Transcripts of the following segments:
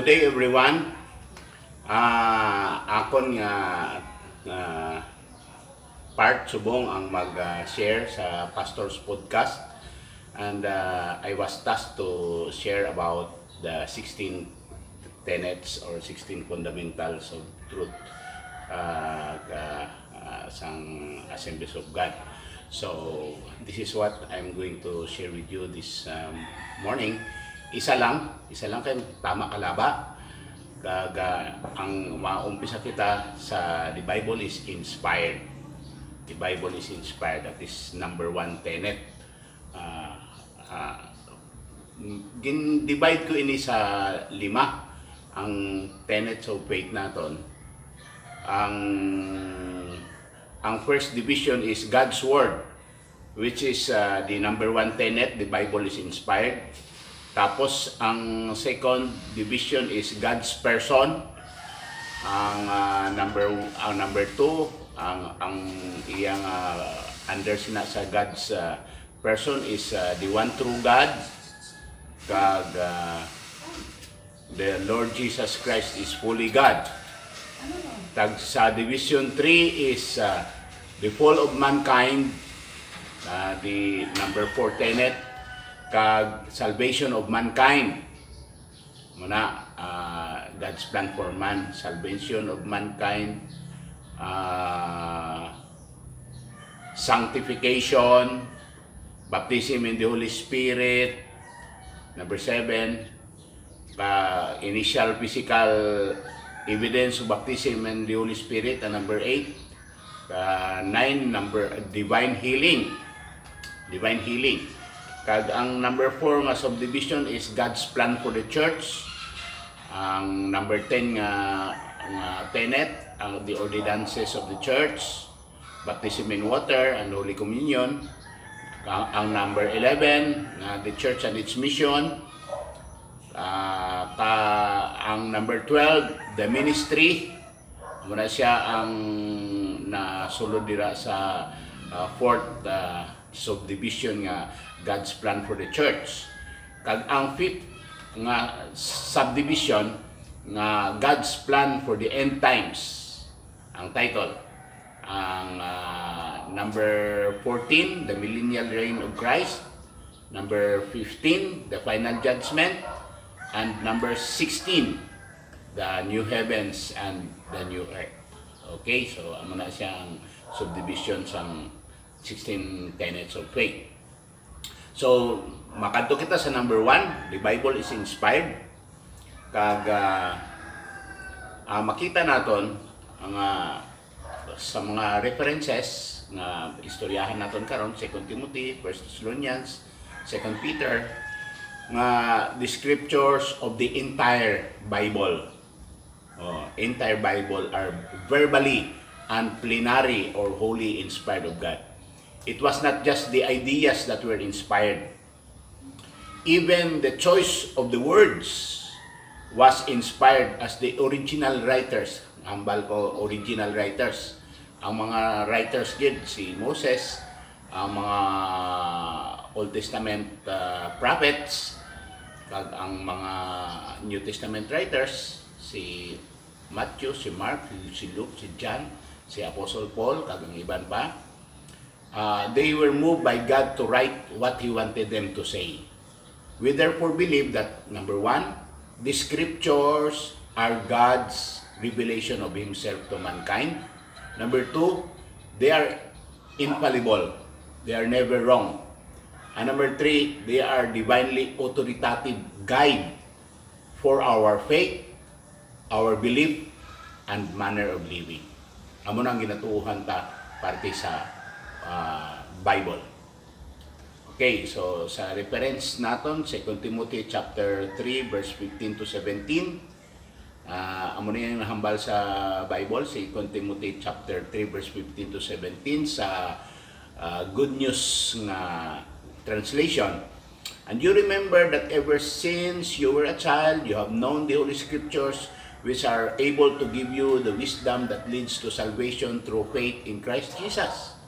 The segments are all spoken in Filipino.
Good day everyone. Akon nga part subong ang mag-share sa Pastor's Podcast, and I was tasked to share about the 16 tenets or 16 fundamentals of truth sang Assemblies of God. So this is what I'm going to share with you this morning. Isa lang kayo tama kalaba. Ang maumpisa kita sa the Bible is inspired. The Bible is inspired. That is number one tenet. Divide ko ini sa 5 ang tenets of faith naton. Ang first division is God's Word, which is the number one tenet. The Bible is inspired. Tapos ang second division is God's person. Ang number 2 ang iyang under sina sa God's person is the one true God. The Lord Jesus Christ is fully God. Sa division 3 is the fall of mankind, the number 4 tenet, kag salvation of mankind. Muna God's plan for man, salvation of mankind, sanctification, baptism in the Holy Spirit. Number 7, initial physical evidence of baptism in the Holy Spirit. And number 8, 9, divine healing. Kag ang number 4 nga subdivision is God's plan for the church. Ang number 10 nga tenet, the ordinances of the church, baptism in water and Holy Communion. Ang number 11, the church and its mission. Ang number 12, the ministry. Muna siya ang nasulod dira sa fourth subdivision nga God's plan for the church. Kag ang fifth nga subdivision nga God's plan for the end times. Ang title. Ang number 14, the millennial reign of Christ. Number 15, the final judgment. And number 16, the new heavens and the new earth. Okay, so amo na siyang subdivision sa 16 tenets of faith. So makadto kita sa number 1, the Bible is inspired. Kag makita naton ang sa mga references na istoryahan naton karon, 2 Timothy, 1 Thessalonians, 2 Peter, nga the scriptures of the entire Bible. Entire Bible are verbally and plenary or wholly inspired of God. It was not just the ideas that were inspired. Even the choice of the words was inspired as the original writers. Ambal ko original writers. Ang mga writers gid si Moses, ang mga Old Testament prophets, kag ang mga New Testament writers si Matthew, si Mark, si Luke, si John, si Apostle Paul, kag ang iban pa. They were moved by God to write what He wanted them to say. We therefore believe that, number 1, the scriptures are God's revelation of Himself to mankind. Number 2, they are infallible. They are never wrong. And number 3, they are divinely authoritative guide for our faith, our belief, and manner of living. Amo nang ginatuuhan ta parte sa Bible. Okay, so sa reference naton, 2 Timothy chapter 3 verse 15 to 17. Amo na yung nahambal sa Bible, 2 Timothy chapter 3 verse 15 to 17 sa Good News nga translation. And you remember that ever since you were a child, you have known the Holy Scriptures, which are able to give you the wisdom that leads to salvation through faith in Christ Jesus.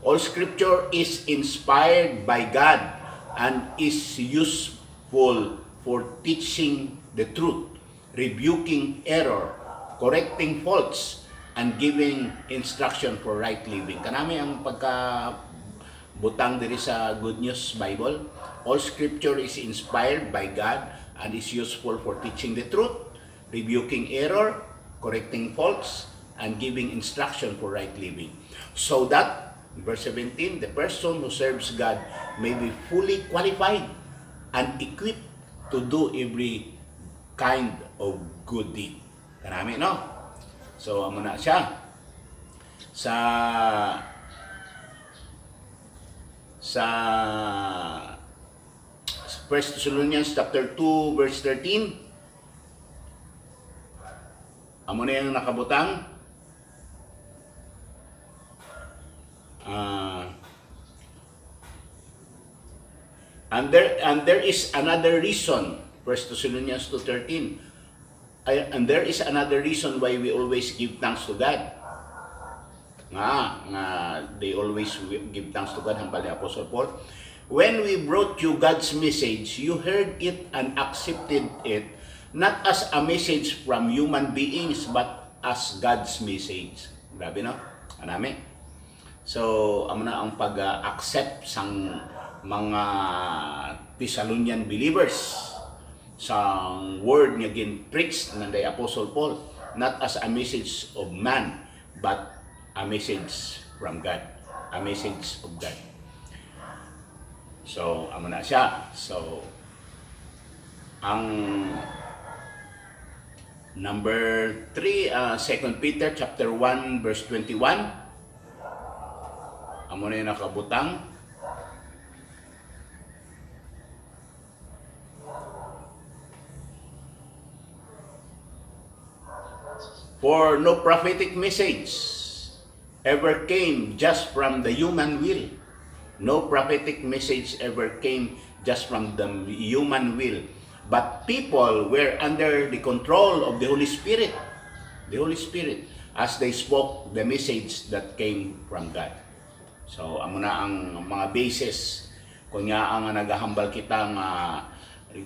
All Scripture is inspired by God and is useful for teaching the truth, rebuking error, correcting faults, and giving instruction for right living. Kanami ang pagka-butang diri sa Good News Bible. All scripture is inspired by God and is useful for teaching the truth, rebuking error, correcting faults, and giving instruction for right living. So that, verse 17, the person who serves God may be fully qualified and equipped to do every kind of good deed. Kanami, no? So, amo na siya. Sa 1 Thessalonians chapter 2, verse 13, amo na yung nakabutang. And there is another reason, 1 Thessalonians 2:13, and there is another reason why we always give thanks to God. They always give thanks to God, hambal ni Apostle Paul. When we brought you God's message, you heard it and accepted it, not as a message from human beings, but as God's message. Grabe, no? Anami. So, amo na ang pag-accept sang mga Thessalonian believers sa word nga gin-preached ng Apostle Paul, not as a message of man, but a message from God, a message of God. So, amo na siya. So, ang number 3, 2 Peter chapter 1 verse 21. Amo na yung nakabutang. For no prophetic message ever came just from the human will. No prophetic message ever came just from the human will. But people were under the control of the Holy Spirit. The Holy Spirit, as they spoke the message that came from God. So, amo na ang mga basis kung nga ang nagahambal kita nga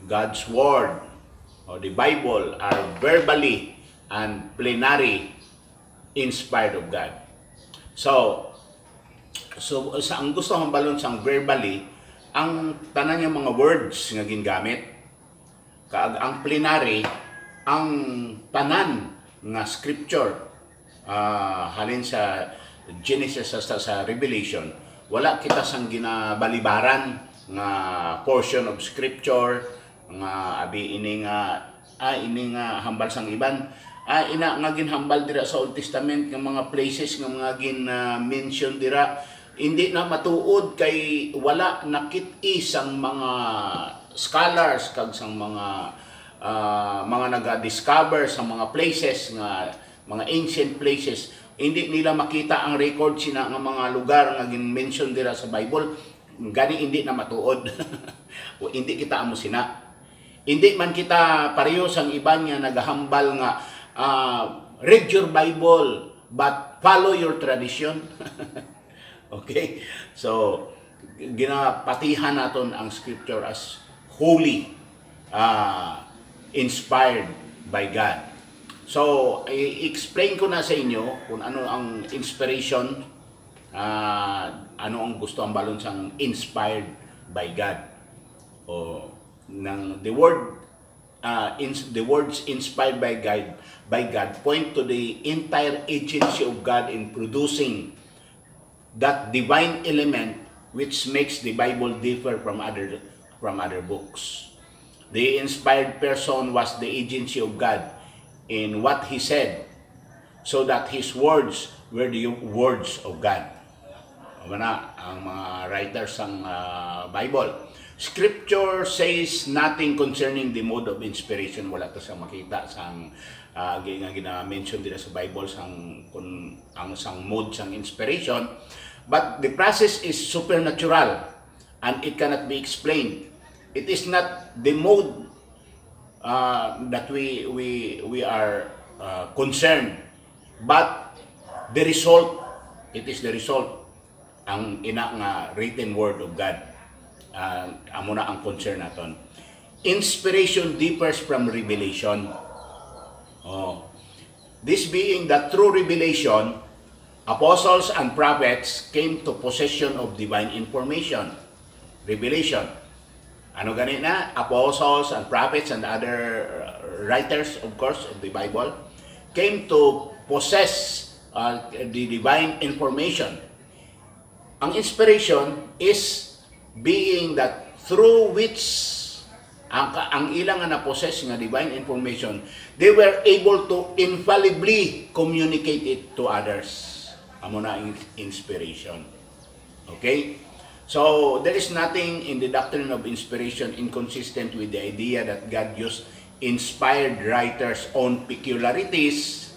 God's Word or the Bible are verbally and plenary inspired of God. So sa ang gusto kong balon sang verbally, ang tanan yung mga words nga gingamit, kaag ang plenary, ang tanan nga scripture, halin sa Genesis sa Revelation, wala kita sang ginabalibaran nga portion of scripture nga abi ini nga hambal sang iban. Ina nga ginhambal dira sa Old Testament nga mga places nga mga gin-mention dira, hindi na matuod kay wala nakit-i sang mga scholars kag sang mga naga-discover sa mga places nga mga ancient places, hindi nila makita ang record sina nga mga lugar nga gin-mention dira sa Bible, gani hindi na matuod. O hindi kita amo sina. Hindi man kita pareho sang iban nga nagahambal nga read your Bible but follow your tradition. Okay? So, ginapatihan naton ang scripture as holy, inspired by God. So, i-explain ko na sa inyo kung ano ang inspiration, ano ang gusto ang balon sang inspired by God. O nang the words inspired by God point to the entire agency of God in producing that divine element which makes the Bible differ from other books. The inspired person was the agency of God in what he said, so that his words were the words of God. Ang mga writers ng Bible. Scripture says nothing concerning the mode of inspiration. Wala to sa makita sang gina-mention dito sa Bible sang mode sang inspiration. But the process is supernatural and it cannot be explained. It is not the mode that we are concerned, but the result. It is the result. Ang ina nga written word of God. Amo na ang concern naton. Inspiration differs from revelation. Oh. This being the true revelation, apostles and prophets came to possession of divine information. Revelation. Ano ganit na? Apostles and prophets and other writers, of course, of the Bible, came to possess the divine information. Ang inspiration is being that through which ang ilang nga na-possess nga divine information, they were able to infallibly communicate it to others. Amo na inspiration. Okay? So, there is nothing in the doctrine of inspiration inconsistent with the idea that God used inspired writers' own peculiarities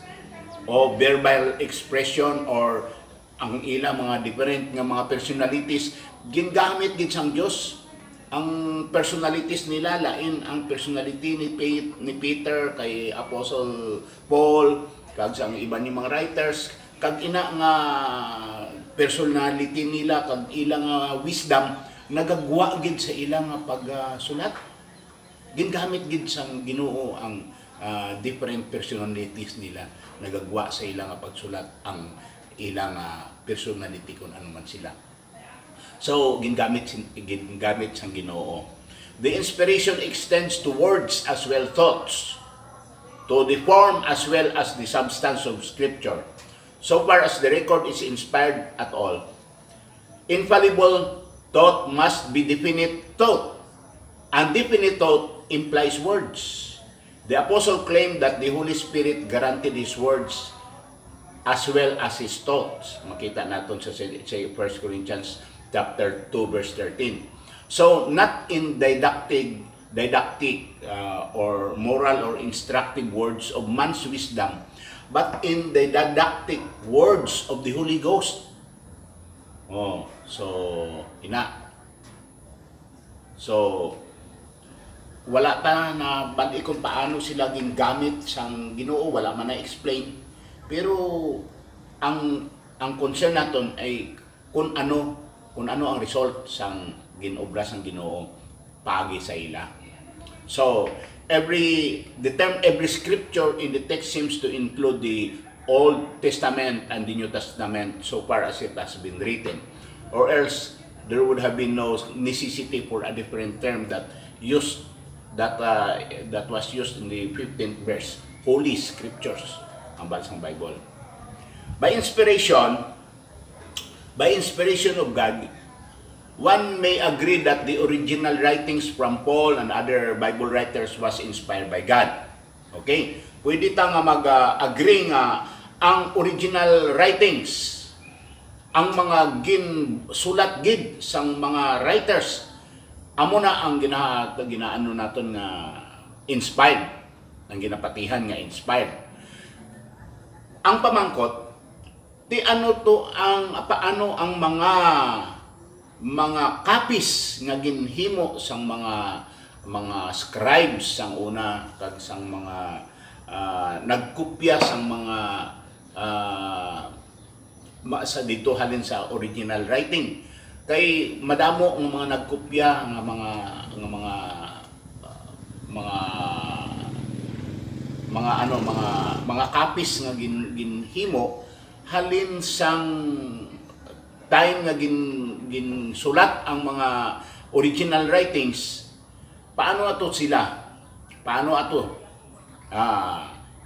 o verbal expression or ang ilang mga different nga mga personalities gingamit gid sang Dios. Ang personalities nila lain ang personality ni Peter kay Apostle Paul kag sang iba ni mga writers kag ina nga personality nila kag ilang wisdom nagagwa gid sa ilang pagsulat. Gingamit gid sang Ginoo ang different personalities nila nagagwa sa ilang pagsulat ang ilang personality kung ano man sila. So, gingamit sang Ginoo. The inspiration extends to words as well thoughts, to the form as well as the substance of Scripture, so far as the record is inspired at all. Infallible thought must be definite thought, and definite thought implies words. The apostle claimed that the Holy Spirit granted his words as well as his thoughts. Makita natin sa 1 Corinthians chapter 2 verse 13. So not in didactic or moral or instructive words of man's wisdom, but in the didactic words of the Holy Ghost. Oh, so wala pa na bali kung paano sila gingamit sang Ginoo, wala man na explain. Pero ang concern naton ay kung ano ang result sang ginobra sang Ginoo pagi sa ila. So the term every scripture in the text seems to include the Old Testament and the New Testament so far as it has been written, or else there would have been no necessity for a different term that was used in the 15th verse, Holy Scriptures, ang bansang Bible. By inspiration of God, one may agree that the original writings from Paul and other Bible writers was inspired by God. Okay? Pwede ta nga mag-agree nga ang original writings, ang mga sulat gid sang mga writers, amo na ang ginaano naton nga inspired, ang ginapatihan nga inspired. Ang pamangkot paano ang mga copies nga ginhimo sang mga scribes sang una kag sang mga nagkopya sang mga sa dito halin sa original writing kay madamo ang mga nagkopya nga mga copies nga ginhimo halin sang time nga ginsulat ang mga original writings. Paano ato sila? Paano ato?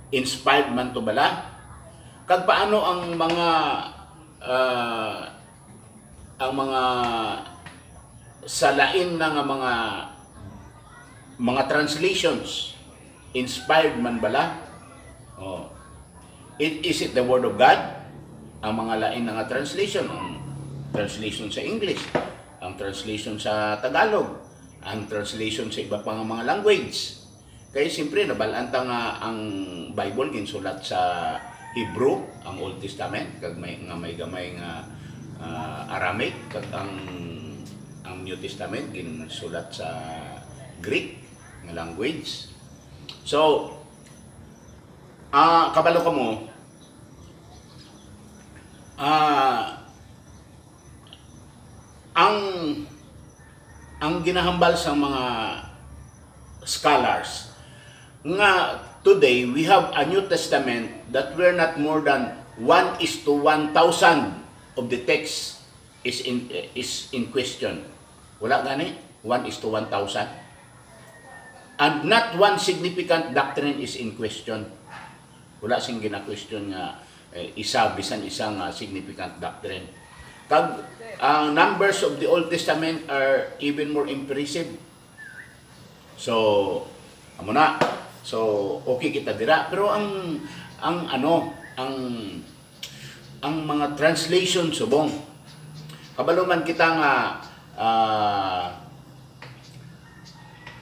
Inspired man to bala? Kag paano ang mga salain na nga mga translations inspired man bala? Is it the word of God? Ang mga lain nga translation, ang translation sa English, ang translation sa Tagalog, ang translation sa iba pang mga language. Kaya siyempre nabalanta nga ang Bible ginsulat sa Hebrew, ang Old Testament, kag may gamay nga Aramaic, kag ang New Testament ginsulat sa Greek nga language. So kabalo ka mo, ang ginahambal sa mga scholars nga today we have a New Testament that we're not more than 1:1,000 of the text is in question. Wala gani 1:1,000. And not one significant doctrine is in question. Wala sing gina-question nga isa bisan isang significant doctrine. Kag ang numbers of the Old Testament are even more impressive. So, amo na. So, okay kita dira, pero ang mga translation subong. Kabalo man kita nga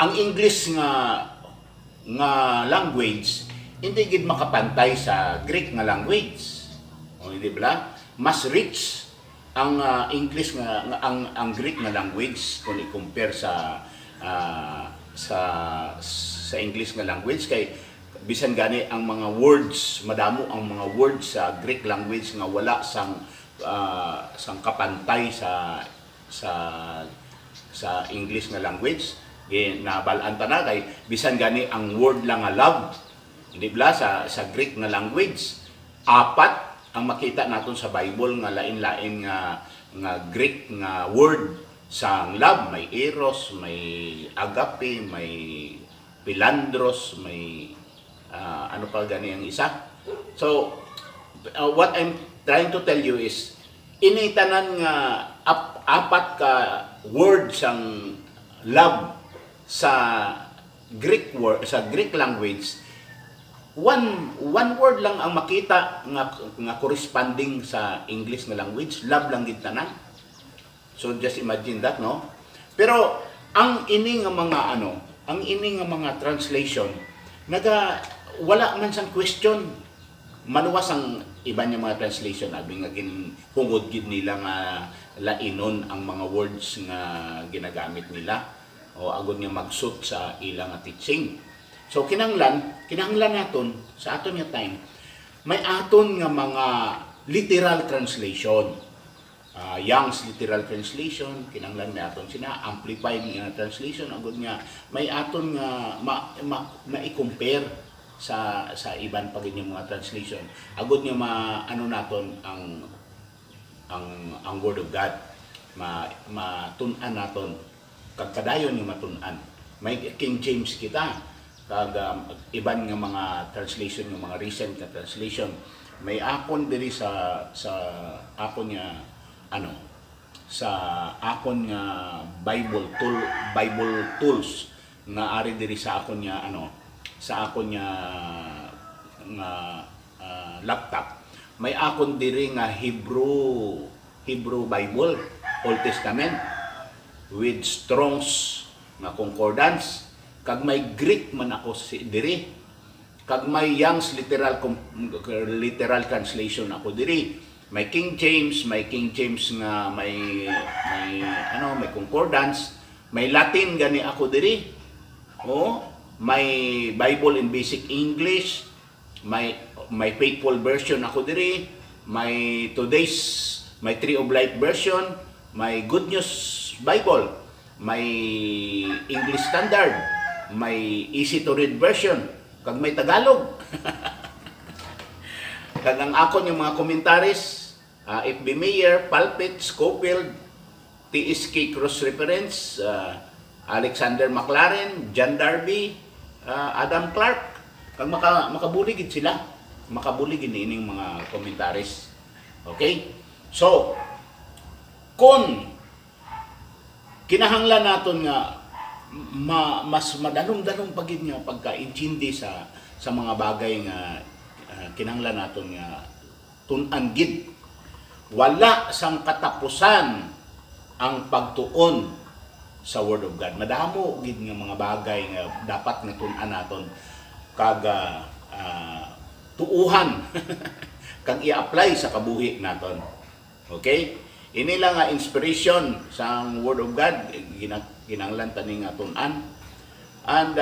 ang English nga language hindi gid makapantay sa Greek nga language. O hindi ba? Mas rich ang English nga ang Greek nga language kung i-compare sa English nga language kay bisan gani ang mga words, madamo ang mga words sa Greek language nga wala sang kapantay sa English nga language. Nabalaan ta na kay bisan gani ang word lang nga love, hindi ba sa Greek nga language, 4 ang makita naton sa Bible nga lain-lain nga Greek nga word sa love. May eros, may agape, may philandros, may ano pa gani ang isa. So what I'm trying to tell you is initanan nga 4 ka words ang love sa Greek word, sa Greek language. One word lang ang makita nga corresponding sa English nga language, love lang gid tanan. So just imagine that, no? Pero ang ini nga mga translation wala man sang question. Maluwas ang iba niya mga translation, abi nga hungod gid nila nga lainon ang mga words nga ginagamit nila o agud nga magsut sa ilang teaching. So kinahanglan naton sa aton nga time may aton nga mga literal translation. Young's literal translation, kinahanglan may aton sina amplified nga translation, agud nga may aton nga ma-compare sa iban pa ganyang mga translation. Agud nga ano naton ang Word of God, matun-an naton kag kadayon nga matun-an. May King James kita kag iban nga mga translation, nga mga recent nga translation. May akon diri sa akon nga sa akon nga Bible tools nga ari diri sa akon nga sa akon nga laptop. May akon diri nga Hebrew Bible, Old Testament with Strong's nga concordance, kag may Greek man ako diri, kag may Young's literal translation ako diri. May King James nga may concordance, may Latin gani ako diri. May Bible in Basic English, may Faithful version ako diri, may Tree of Life version, may Good News Bible, may English Standard, may Easy to Read version, kag may Tagalog. Kag ang akon yung mga commentaries, F.B. Meyer, Pulpit, Scofield, T.S.K. Cross Reference, Alexander McLaren, John Darby, Adam Clark, kag makabuligid sila, makabuligid ining mga commentaries. Okay? So, kung kinahanglan naton nga mas madanong-danong pagid nga pagka-intindi sa mga bagay nga kinahanglan naton nga tun-an gid, wala sang katapusan ang pagtuon sa Word of God. Madamo gid nga mga bagay nga dapat nga tun-an naton kag tuuhan kag i-apply sa kabuhi naton. Okay? Ini lang nga inspiration sa Word of God, kinahanglan tani nga tun-an. And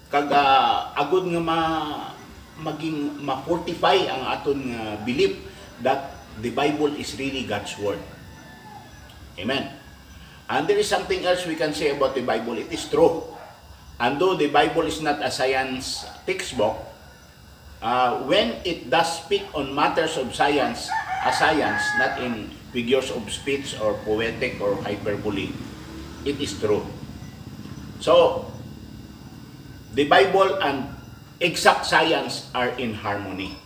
kag agud nga maging ma-fortify ang aton belief that the Bible is really God's Word. Amen. And there is something else we can say about the Bible. It is true. And though the Bible is not a science textbook, when it does speak on matters of science, a science, not in figures of speech or poetic or hyperbole, it is true. So, the Bible and exact science are in harmony.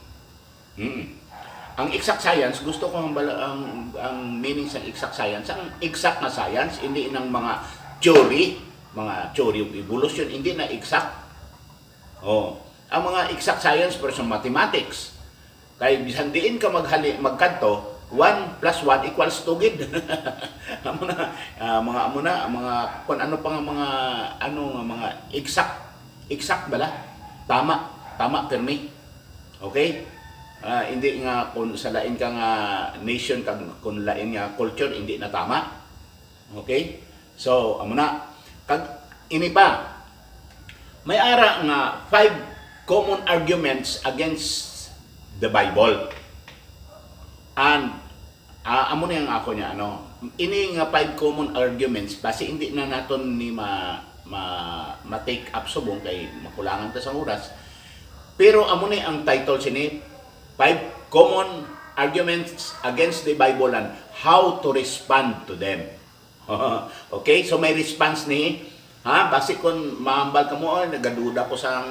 Ang exact science, gusto ko ang meaning sa exact science, ang exact na science, hindi ng mga theory of evolution, hindi na exact. Ang mga exact science pero sa mathematics, kaya bisan diin ka magkanto, 1 plus 1 equals 2 gid. mga kung ano pa nga mga exact bala, tama permi. Okay? Hindi nga kung sa lain ka nga nation, kung lain nga culture, hindi na tama. Okay? So, kag ini pa, may ara nga 5 common arguments against the Bible. And amo na yung ako niya, ini nga 5 common arguments, basi hindi na naton ni ma-take up subong kay makulangan ta sa oras. Pero amo na ang title sini, 5 common arguments against the Bible and how to respond to them. Okay, so may response ni, basi kung maambal ka mo, nagaduda ko sa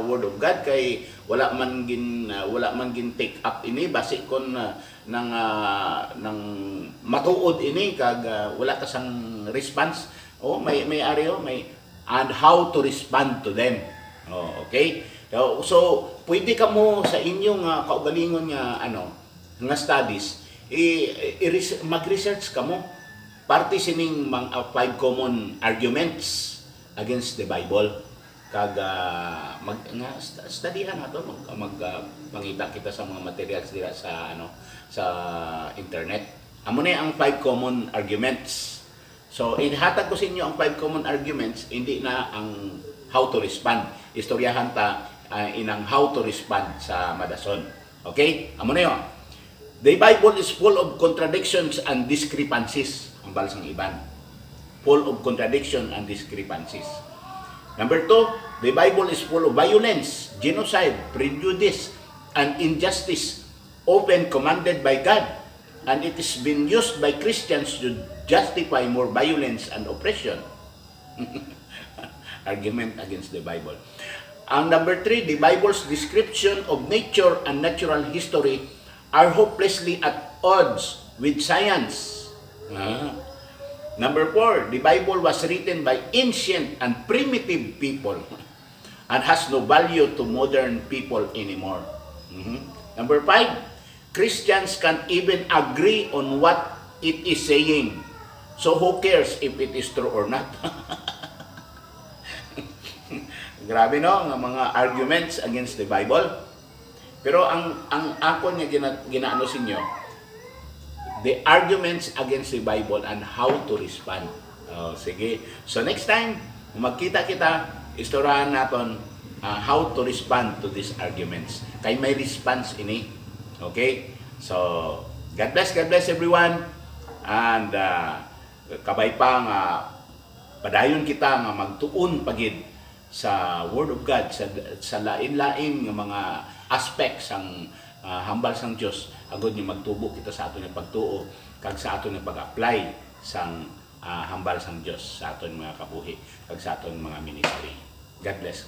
Word of God kay wala man gin take up ini, basi kung nang matuod ini kag wala ka sang response. May and how to respond to them. Okay? So pwede ka mo sa inyong kaugalingon nga studies mag-research ka mo parte sining mga 5 common arguments against the Bible kag studyhan nato mangita kita sa mga materials dira sa internet. Amo na ang 5 common arguments. So ihatag ko sa inyo ang 5 common arguments, hindi na ang how to respond. Istoryahan ta inang how to respond sa madason. Okay? Amo na yun. The Bible is full of contradictions and discrepancies. Ang balasang iban. Full of contradiction and discrepancies. Number 2, the Bible is full of violence, genocide, prejudice, and injustice, often commanded by God. And it is been used by Christians to justify more violence and oppression. Argument against the Bible. Ang number 3, the Bible's description of nature and natural history are hopelessly at odds with science. Number 4, the Bible was written by ancient and primitive people and has no value to modern people anymore. Number 5, Christians can't even agree on what it is saying. So who cares if it is true or not? Grabe no, ng mga arguments against the Bible. Pero ang ako niya ginaano sa inyo, the arguments against the Bible and how to respond. Sige. So next time, magkita kita, istoryahan natin how to respond to these arguments. Kay may response ini. Okay? So, God bless everyone. And kabay pa nga padayon kita nga magtuon pagid sa Word of God, sa lain-lain nga mga aspects ang hambal sang Dios, agud ni magtubo kita sa aton nga pagtuo kag sa aton nga pag-apply sang hambal sang Dios sa aton mga kabuhi kag sa aton mga ministry. God bless.